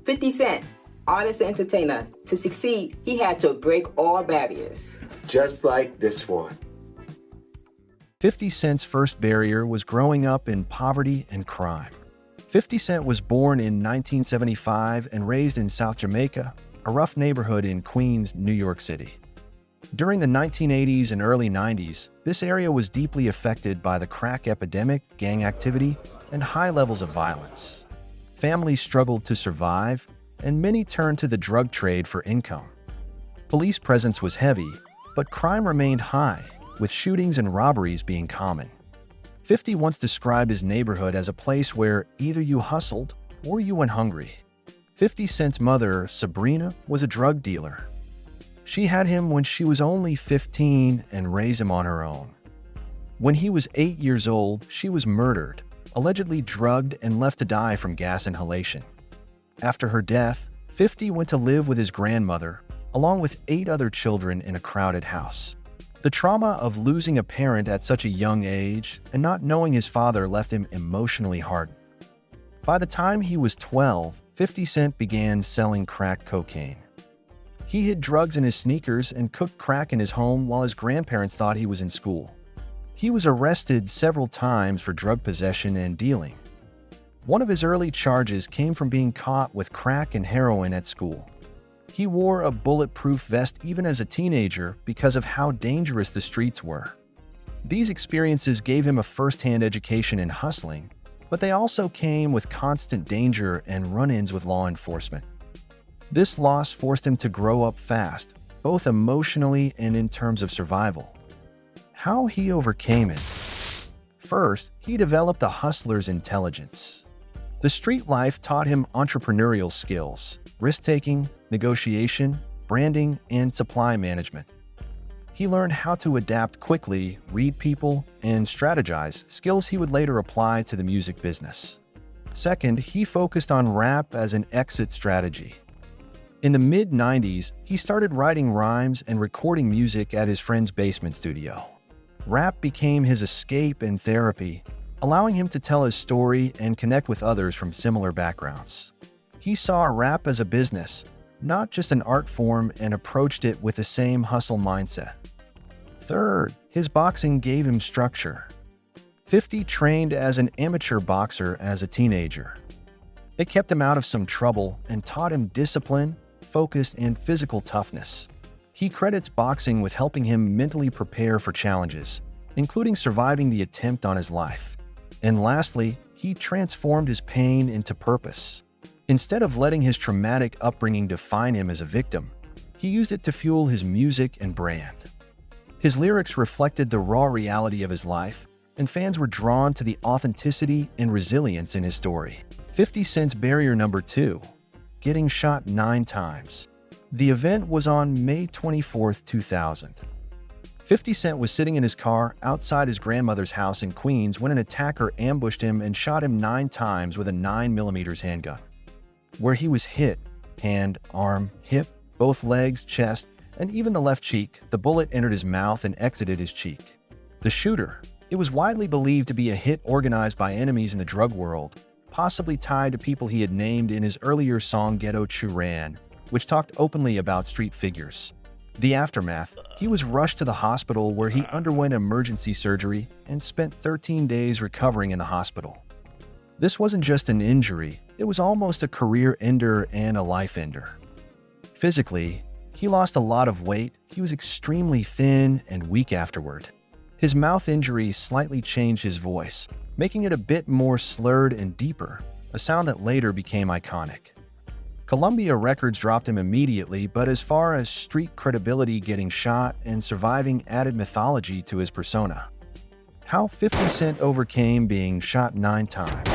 50 Cent, artist and entertainer. To succeed, he had to break all barriers. Just like this one. 50 Cent's first barrier was growing up in poverty and crime. 50 Cent was born in 1975 and raised in South Jamaica, a rough neighborhood in Queens, New York City. During the 1980s and early 90s, this area was deeply affected by the crack epidemic, gang activity, and high levels of violence. Families struggled to survive, and many turned to the drug trade for income. Police presence was heavy, but crime remained high, with shootings and robberies being common. 50 once described his neighborhood as a place where either you hustled or you went hungry. 50 Cent's mother, Sabrina, was a drug dealer. She had him when she was only 15 and raised him on her own. When he was 8 years old, she was murdered, allegedly drugged and left to die from gas inhalation. After her death, 50 went to live with his grandmother, along with 8 other children in a crowded house. The trauma of losing a parent at such a young age and not knowing his father left him emotionally hardened. By the time he was 12, 50 Cent began selling crack cocaine. He hid drugs in his sneakers and cooked crack in his home while his grandparents thought he was in school. He was arrested several times for drug possession and dealing. One of his early charges came from being caught with crack and heroin at school. He wore a bulletproof vest even as a teenager because of how dangerous the streets were. These experiences gave him a first-hand education in hustling, but they also came with constant danger and run-ins with law enforcement. This loss forced him to grow up fast, both emotionally and in terms of survival. How he overcame it? First, he developed a hustler's intelligence. The street life taught him entrepreneurial skills, risk-taking, negotiation, branding, and supply management. He learned how to adapt quickly, read people, and strategize, skills he would later apply to the music business. Second, he focused on rap as an exit strategy. In the mid-90s, he started writing rhymes and recording music at his friend's basement studio. Rap became his escape and therapy, allowing him to tell his story and connect with others from similar backgrounds. He saw rap as a business, not just an art form, and approached it with the same hustle mindset. Third, his boxing gave him structure. 50 trained as an amateur boxer as a teenager. It kept him out of some trouble and taught him discipline, focus, and physical toughness. He credits boxing with helping him mentally prepare for challenges, including surviving the attempt on his life. And lastly, he transformed his pain into purpose. Instead of letting his traumatic upbringing define him as a victim, he used it to fuel his music and brand. His lyrics reflected the raw reality of his life, and fans were drawn to the authenticity and resilience in his story. 50 Cent's barrier number 2, getting shot 9 times. The event was on May 24, 2000. 50 Cent was sitting in his car outside his grandmother's house in Queens when an attacker ambushed him and shot him 9 times with a 9mm handgun. Where he was hit, hand, arm, hip, both legs, chest, and even the left cheek, the bullet entered his mouth and exited his cheek. The shooter, it was widely believed to be a hit organized by enemies in the drug world, possibly tied to people he had named in his earlier song Ghetto Churan, which talked openly about street figures. The aftermath, he was rushed to the hospital where he underwent emergency surgery and spent 13 days recovering in the hospital. This wasn't just an injury, it was almost a career ender and a life ender. Physically, he lost a lot of weight, he was extremely thin and weak afterward. His mouth injury slightly changed his voice, making it a bit more slurred and deeper, a sound that later became iconic. Columbia Records dropped him immediately, but as far as street credibility, getting shot and surviving added mythology to his persona. How 50 Cent overcame being shot 9 times.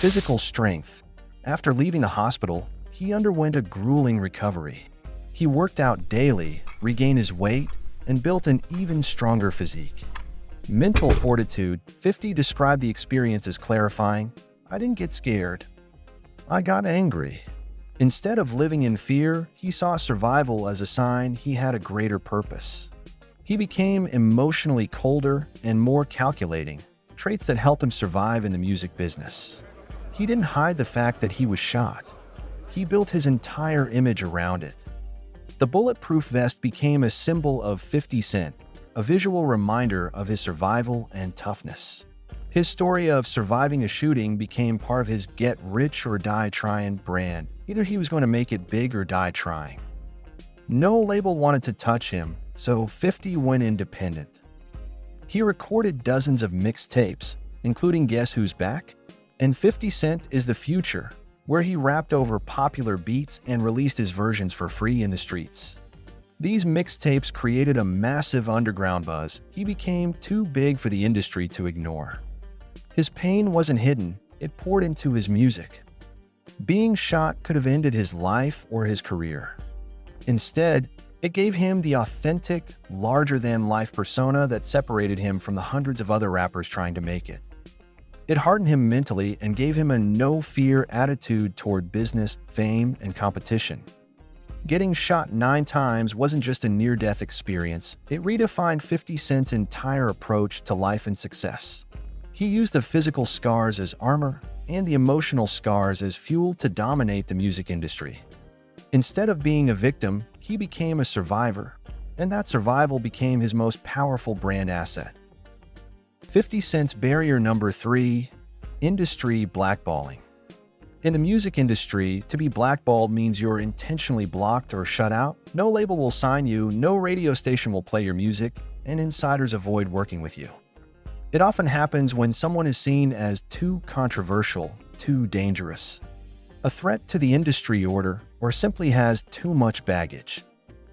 Physical strength. After leaving the hospital, he underwent a grueling recovery. He worked out daily, regained his weight, and built an even stronger physique. Mental fortitude. 50 described the experience as clarifying. I didn't get scared. I got angry. Instead of living in fear, he saw survival as a sign he had a greater purpose. He became emotionally colder and more calculating, traits that helped him survive in the music business. He didn't hide the fact that he was shot. He built his entire image around it. The bulletproof vest became a symbol of 50 Cent, a visual reminder of his survival and toughness. His story of surviving a shooting became part of his get rich or die trying brand. Either he was going to make it big or die trying. No label wanted to touch him, so 50 went independent. He recorded dozens of mixtapes, including Guess Who's Back? And 50 Cent is the Future, where he rapped over popular beats and released his versions for free in the streets. These mixtapes created a massive underground buzz. He became too big for the industry to ignore. His pain wasn't hidden, it poured into his music. Being shot could have ended his life or his career. Instead, it gave him the authentic, larger-than-life persona that separated him from the hundreds of other rappers trying to make it. It hardened him mentally and gave him a no-fear attitude toward business, fame, and competition. Getting shot 9 times wasn't just a near-death experience, it redefined 50 Cent's entire approach to life and success. He used the physical scars as armor and the emotional scars as fuel to dominate the music industry. Instead of being a victim, he became a survivor, and that survival became his most powerful brand asset. 50 Cent's barrier number 3, industry blackballing. In the music industry, to be blackballed means you're intentionally blocked or shut out. No label will sign you, no radio station will play your music, and insiders avoid working with you. It often happens when someone is seen as too controversial, too dangerous, a threat to the industry order, or simply has too much baggage.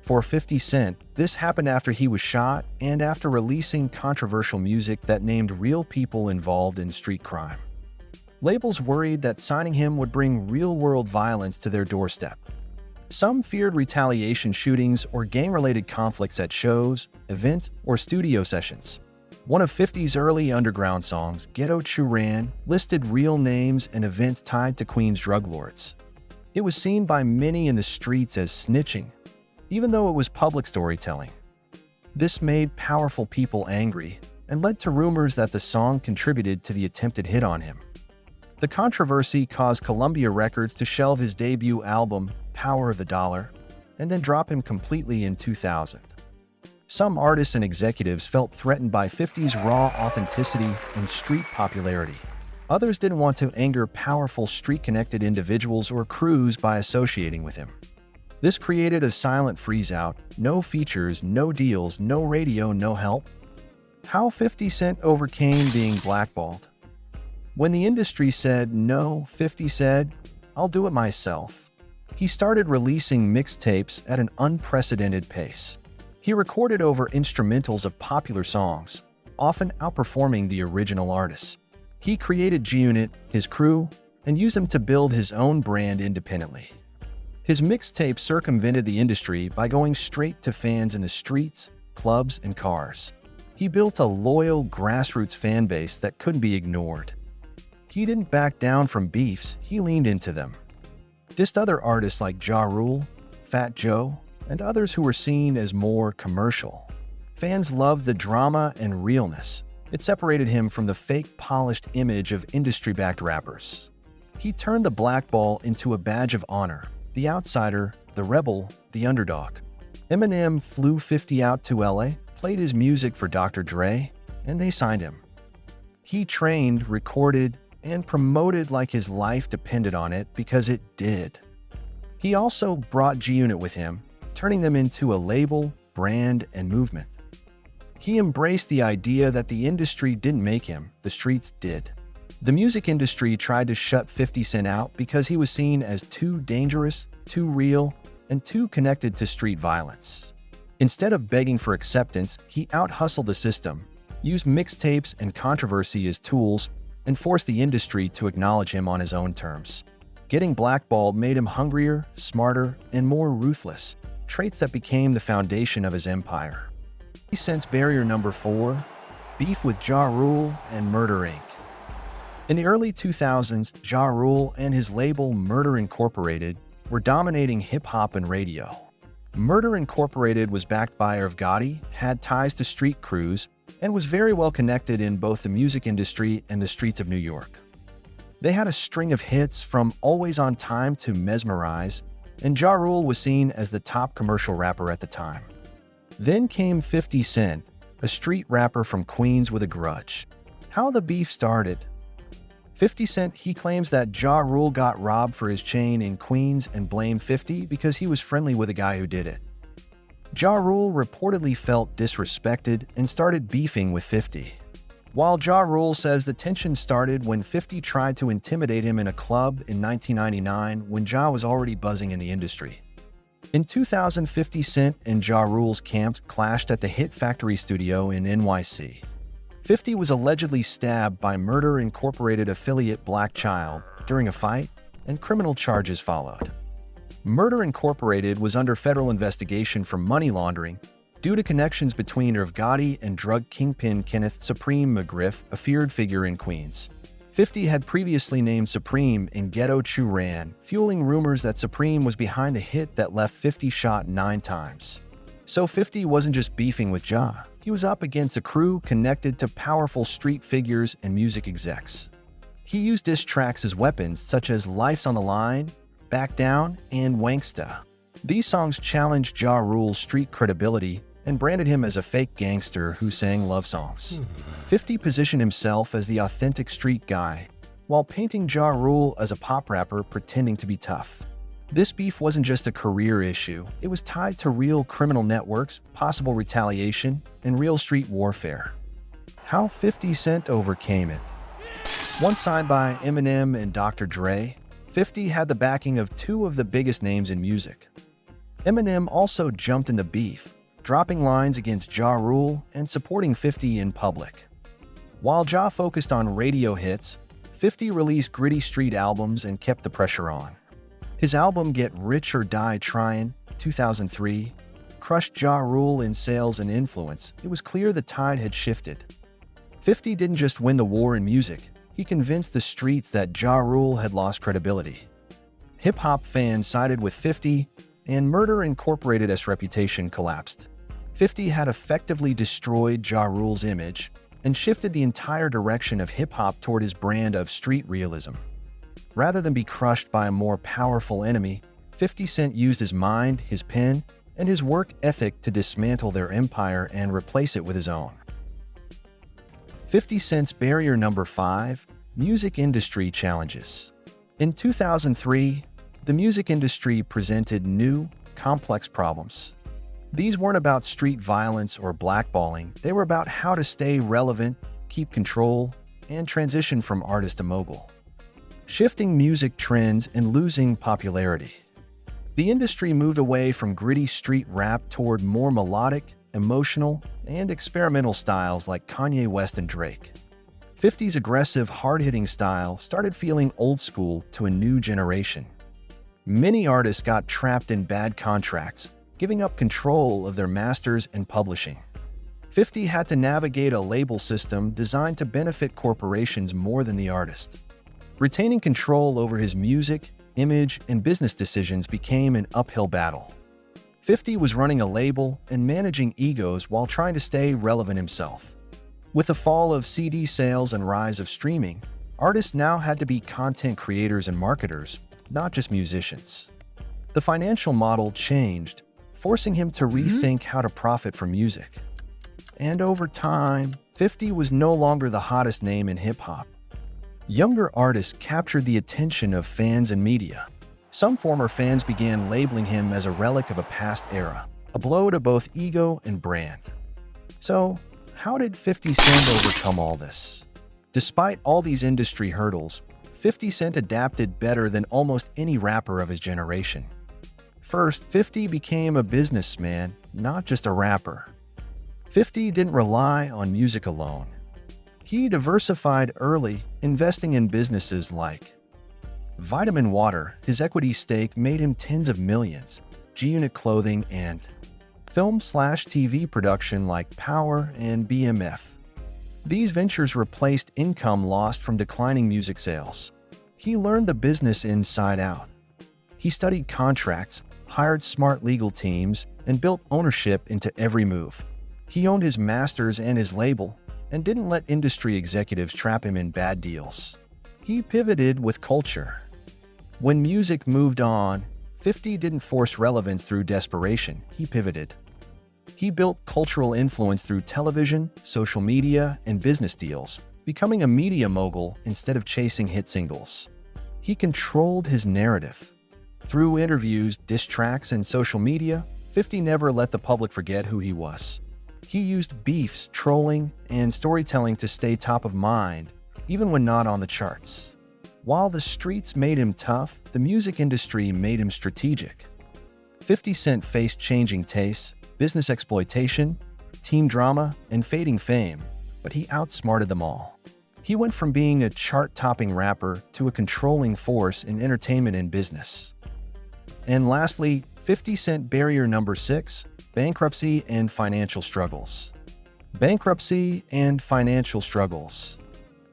For 50 Cent, this happened after he was shot and after releasing controversial music that named real people involved in street crime. Labels worried that signing him would bring real-world violence to their doorstep. Some feared retaliation shootings or gang-related conflicts at shows, events, or studio sessions. One of 50's early underground songs, Ghetto Churan, listed real names and events tied to Queens drug lords. It was seen by many in the streets as snitching, even though it was public storytelling. This made powerful people angry and led to rumors that the song contributed to the attempted hit on him. The controversy caused Columbia Records to shelve his debut album, Power of the Dollar, and then drop him completely in 2000. Some artists and executives felt threatened by 50's raw authenticity and street popularity. Others didn't want to anger powerful street-connected individuals or crews by associating with him. This created a silent freeze-out, no features, no deals, no radio, no help. How 50 Cent overcame being blackballed. When the industry said no, 50 said, "I'll do it myself." He started releasing mixtapes at an unprecedented pace. He recorded over instrumentals of popular songs, often outperforming the original artists. He created G-Unit, his crew, and used them to build his own brand independently. His mixtape circumvented the industry by going straight to fans in the streets, clubs, and cars. He built a loyal, grassroots fan base that couldn't be ignored. He didn't back down from beefs, he leaned into them. Dissed other artists like Ja Rule, Fat Joe, and others who were seen as more commercial. Fans loved the drama and realness. It separated him from the fake, polished image of industry-backed rappers. He turned the blackball into a badge of honor, the outsider, the rebel, the underdog. Eminem flew 50 out to LA, played his music for Dr. Dre, and they signed him. He trained, recorded, and promoted like his life depended on it because it did. He also brought G-Unit with him, turning them into a label, brand, and movement. He embraced the idea that the industry didn't make him, the streets did. The music industry tried to shut 50 Cent out because he was seen as too dangerous, too real, and too connected to street violence. Instead of begging for acceptance, he out-hustled the system, used mixtapes and controversy as tools, and forced the industry to acknowledge him on his own terms. Getting blackballed made him hungrier, smarter, and more ruthless, traits that became the foundation of his empire. 50 Cent's barrier number 4, beef with Ja Rule and Murder Inc. In the early 2000s, Ja Rule and his label Murder Incorporated were dominating hip-hop and radio. Murder Incorporated was backed by Irv Gotti, had ties to street crews, and was very well connected in both the music industry and the streets of New York. They had a string of hits from Always on Time to Mesmerize, and Ja Rule was seen as the top commercial rapper at the time. Then came 50 Cent, a street rapper from Queens with a grudge. How the beef started. 50 Cent, he claims that Ja Rule got robbed for his chain in Queens and blamed 50 because he was friendly with a guy who did it. Ja Rule reportedly felt disrespected and started beefing with 50. While Ja Rule says the tension started when 50 tried to intimidate him in a club in 1999 when Ja was already buzzing in the industry. In 2000, 50 Cent and Ja Rule's camps clashed at the Hit Factory studio in NYC. 50 was allegedly stabbed by Murder Incorporated affiliate Black Child during a fight, and criminal charges followed. Murder Incorporated was under federal investigation for money laundering due to connections between Irv Gotti and drug kingpin Kenneth Supreme McGriff, a feared figure in Queens. 50 had previously named Supreme in Ghetto Chew Ran, fueling rumors that Supreme was behind the hit that left 50 shot 9 times. So 50 wasn't just beefing with Ja, he was up against a crew connected to powerful street figures and music execs. He used diss tracks as weapons such as Life's on the Line, Back Down, and Wanksta. These songs challenged Ja Rule's street credibility and branded him as a fake gangster who sang love songs. 50 positioned himself as the authentic street guy, while painting Ja Rule as a pop rapper pretending to be tough. This beef wasn't just a career issue, it was tied to real criminal networks, possible retaliation, and real street warfare. How 50 Cent overcame it. Once signed by Eminem and Dr. Dre, 50 had the backing of two of the biggest names in music. Eminem also jumped in the beef, dropping lines against Ja Rule and supporting 50 in public. While Ja focused on radio hits, 50 released gritty street albums and kept the pressure on. His album Get Rich or Die Tryin', 2003, crushed Ja Rule in sales and influence. It was clear the tide had shifted. 50 didn't just win the war in music, he convinced the streets that Ja Rule had lost credibility. Hip-hop fans sided with 50, and Murder Incorporated's reputation collapsed. 50 had effectively destroyed Ja Rule's image and shifted the entire direction of hip-hop toward his brand of street realism. Rather than be crushed by a more powerful enemy, 50 Cent used his mind, his pen, and his work ethic to dismantle their empire and replace it with his own. 50 Cent's barrier number 5, music industry challenges. In 2003, the music industry presented new, complex problems. These weren't about street violence or blackballing, they were about how to stay relevant, keep control, and transition from artist to mogul. Shifting music trends and losing popularity. The industry moved away from gritty street rap toward more melodic, emotional, and experimental styles like Kanye West and Drake. 50's aggressive, hard-hitting style started feeling old school to a new generation. Many artists got trapped in bad contracts, giving up control of their masters and publishing. 50 had to navigate a label system designed to benefit corporations more than the artist. Retaining control over his music, image, and business decisions became an uphill battle. 50 was running a label and managing egos while trying to stay relevant himself. With the fall of CD sales and rise of streaming, artists now had to be content creators and marketers, not just musicians. The financial model changed, forcing him to rethink how to profit from music. And over time, 50 was no longer the hottest name in hip-hop. Younger artists captured the attention of fans and media. Some former fans began labeling him as a relic of a past era, a blow to both ego and brand. So, how did 50 Cent overcome all this? Despite all these industry hurdles, 50 Cent adapted better than almost any rapper of his generation. First, 50 became a businessman, not just a rapper. 50 didn't rely on music alone. He diversified early, investing in businesses like Vitamin Water. His equity stake made him tens of millions, G-Unit Clothing, and film/TV production like Power and BMF. These ventures replaced income lost from declining music sales. He learned the business inside out. He studied contracts, hired smart legal teams, and built ownership into every move. He owned his masters and his label, and didn't let industry executives trap him in bad deals. He pivoted with culture. When music moved on, 50 didn't force relevance through desperation, he pivoted. He built cultural influence through television, social media, and business deals, becoming a media mogul instead of chasing hit singles. He controlled his narrative. Through interviews, diss tracks, and social media, 50 never let the public forget who he was. He used beefs, trolling, and storytelling to stay top of mind, even when not on the charts. While the streets made him tough, the music industry made him strategic. 50 Cent faced changing tastes, business exploitation, teen drama, and fading fame, but he outsmarted them all. He went from being a chart-topping rapper to a controlling force in entertainment and business. And lastly, 50 Cent barrier number 6, bankruptcy and financial struggles. Bankruptcy and financial struggles.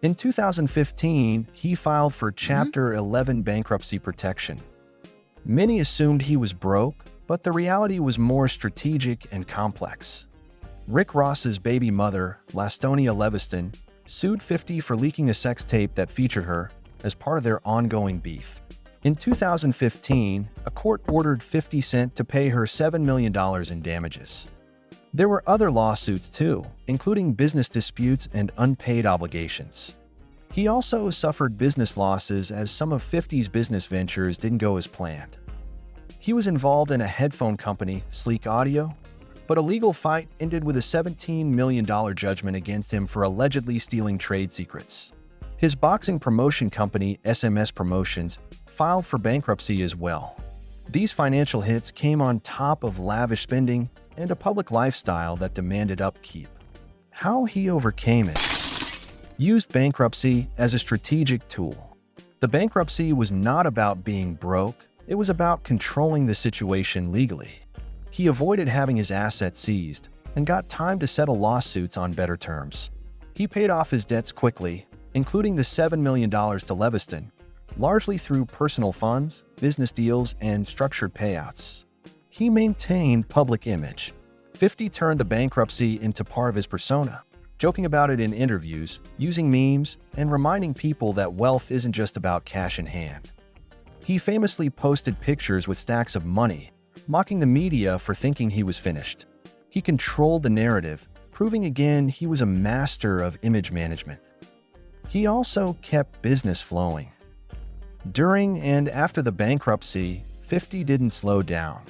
In 2015, he filed for Chapter 11 bankruptcy protection. Many assumed he was broke, but the reality was more strategic and complex. Rick Ross's baby mother, Lastonia Leviston, sued 50 for leaking a sex tape that featured her as part of their ongoing beef. In 2015, a court ordered 50 Cent to pay her $7 million in damages. There were other lawsuits too, including business disputes and unpaid obligations. He also suffered business losses as some of 50's business ventures didn't go as planned. He was involved in a headphone company, Sleek Audio, but a legal fight ended with a $17 million judgment against him for allegedly stealing trade secrets. His boxing promotion company, SMS Promotions, filed for bankruptcy as well. These financial hits came on top of lavish spending and a public lifestyle that demanded upkeep. How he overcame it? Used bankruptcy as a strategic tool. The bankruptcy was not about being broke, it was about controlling the situation legally. He avoided having his assets seized and got time to settle lawsuits on better terms. He paid off his debts quickly, including the $7 million to Leviston, largely through personal funds, business deals, and structured payouts. He maintained public image. 50 turned the bankruptcy into part of his persona, joking about it in interviews, using memes, and reminding people that wealth isn't just about cash in hand. He famously posted pictures with stacks of money, mocking the media for thinking he was finished. He controlled the narrative, proving again he was a master of image management. He also kept business flowing. During and after the bankruptcy, 50 didn't slow down.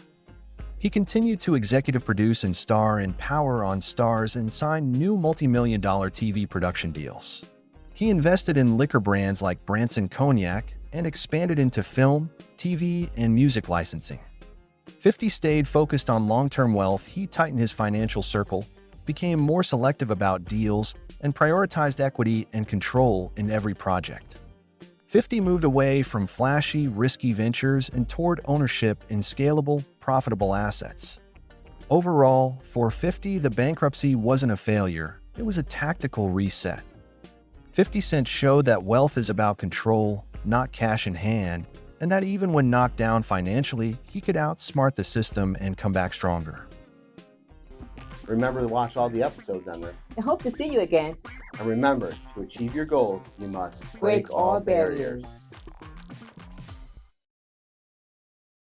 He continued to executive produce and star in Power on Stars and signed new multi-million-dollar TV production deals. He invested in liquor brands like Branson Cognac and expanded into film, TV, and music licensing. 50 stayed focused on long-term wealth. He tightened his financial circle, became more selective about deals, and prioritized equity and control in every project. 50 moved away from flashy, risky ventures and toward ownership in scalable, profitable assets. Overall, for 50, the bankruptcy wasn't a failure, it was a tactical reset. 50 Cent showed that wealth is about control, not cash in hand, and that even when knocked down financially, he could outsmart the system and come back stronger. Remember to watch all the episodes on this. I hope to see you again. And remember, to achieve your goals, you must Break all barriers.